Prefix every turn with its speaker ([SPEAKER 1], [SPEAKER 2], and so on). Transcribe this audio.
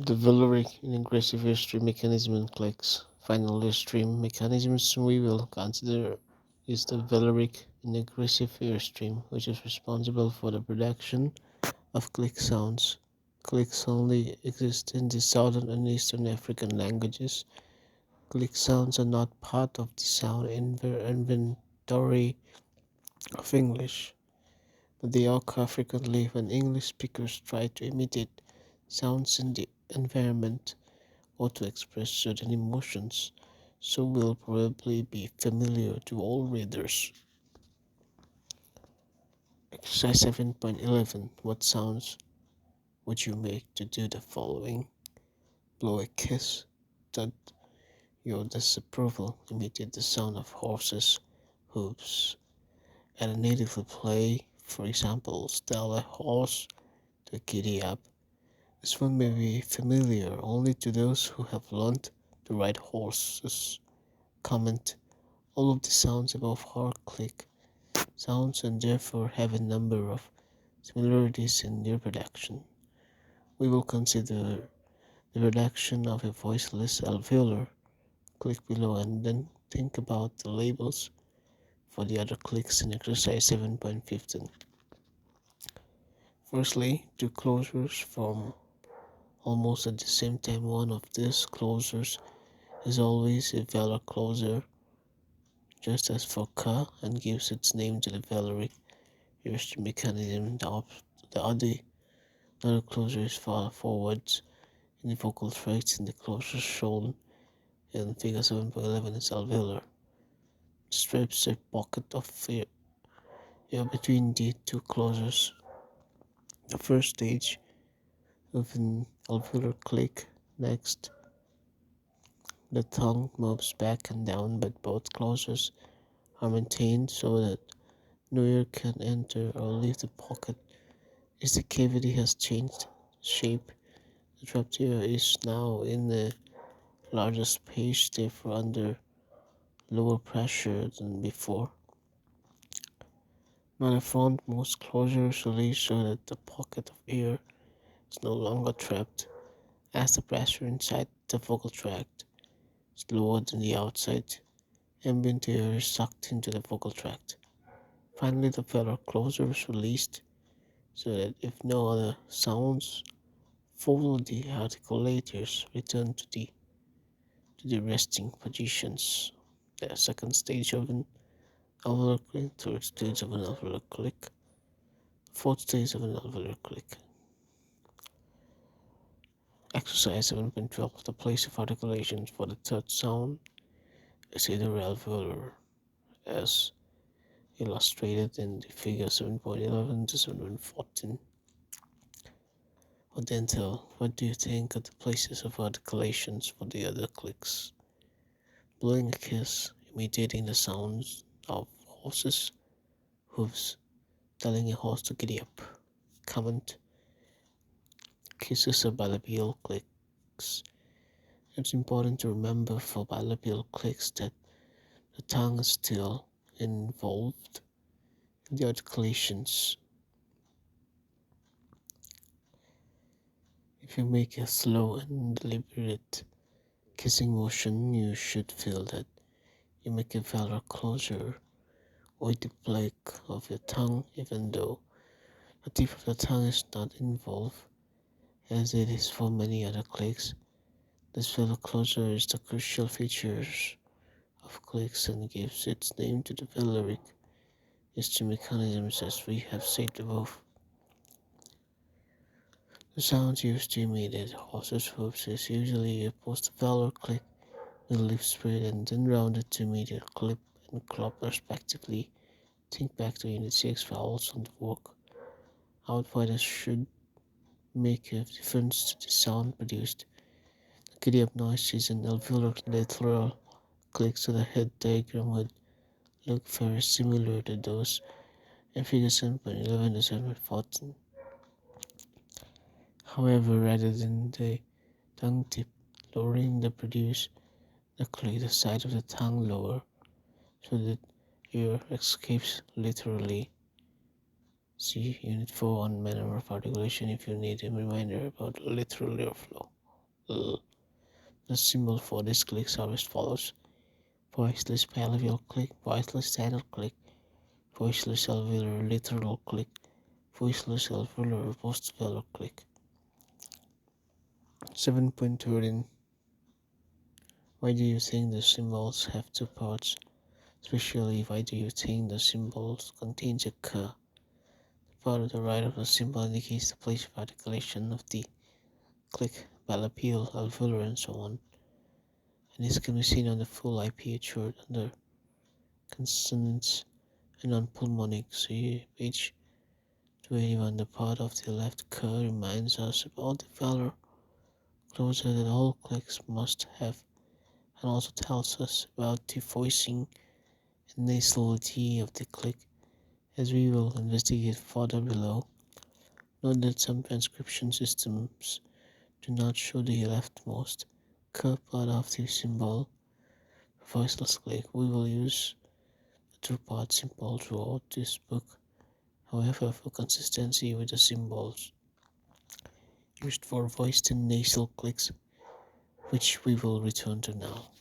[SPEAKER 1] The velaric and ingressive airstream mechanism in clicks. Final airstream mechanisms we will consider is the velaric and ingressive airstream, which is responsible for the production of click sounds. Clicks only exist in the southern and eastern African languages. Click sounds are not part of the sound inventory of English, but they occur frequently when English speakers try to imitate sounds in the environment or to express certain emotions, so will probably be familiar to all readers. Exercise 7.11. What sounds would you make to do the following? Blow a kiss. That your disapproval. Imitate the sound of horses' hooves. At a native play, for example, tell a horse to giddy up. This one may be familiar only to those who have learned to ride horses. Comment. All of the sounds above are click sounds and therefore have a number of similarities in their production. We will consider the production of a voiceless alveolar. Click below and then think about the labels for the other clicks in exercise 7.15. Firstly, two closures form almost at the same time. One of these closures is always a velar closure, just as for ka, and gives its name to the velaric earstream mechanism. The other closure is far forwards in the vocal tracts, and the closure shown in figure 7.11 is alveolar. It strips a pocket of air between the two closures. The first stage of an alveolar click. Next, the tongue moves back and down, but both closures are maintained so that no air can enter or leave the pocket. As the cavity has changed shape, the trapped air is now in a larger space, therefore under lower pressure than before. Now the frontmost closures release so that the pocket of air is no longer trapped, as the pressure inside the vocal tract is lower than the outside. Ambient air is sucked into the vocal tract. Finally, the velar closure is released so that if no other sounds follow, the articulators return to the resting positions. The second stage of an alveolar click, third stage of an alveolar click, fourth stage of an alveolar click. Exercise 7.12. The place of articulations for the third sound is either alveolar, as illustrated in the figure 7.11 to 7.14. Or dental, what do you think of the places of articulations for the other clicks? Blowing a kiss, imitating the sounds of horses' hooves, telling a horse to giddy up. Comment, kisses are bilabial clicks. It's important to remember for bilabial clicks that the tongue is still involved in the articulations. If you make a slow and deliberate kissing motion, you should feel that you make a velar closure with the plaque of your tongue, even though the tip of the tongue is not involved, as it is for many other clicks. This velar closure is the crucial feature of clicks and gives its name to the velaric earstream mechanisms, as we have said above. The sound used to imitate horses' hooves is usually a post-velar click with lip spread and then rounded to imitate clip and clop respectively. Think back to Unit 6 vowels on the work. Outwiders should make a difference to the sound produced. The giddy up noise is an alveolar lateral click, so the head diagram would look very similar to those in figure 7.11 to 7.14. However, rather than the tongue tip lowering the produce, the click the side of the tongue lower so that air escapes laterally. See Unit 4 on manner of articulation if you need a reminder about lateral airflow. Uh, the symbol for these clicks are as follows: voiceless pallial click, voiceless title click, voiceless alveolar lateral click, voiceless alveolar postvelar click. 7.13. Why do you think the symbols have two parts? Especially, why do you think the symbols contains a K? The part of the right of the symbol indicates the place of articulation of the click, bilabial, alveolar, and so on. And this can be seen on the full IP chart under consonants and on pulmonic. See page 281. The part of the left K reminds us about the velar closer that all clicks must have, and also tells us about the voicing and nasality of the click, as we will investigate further below. Note that some transcription systems do not show the leftmost K part of the symbol. For voiceless click, we will use the two-part symbol throughout this book. However, for consistency with the symbols used for voiced and nasal clicks, which we will return to now.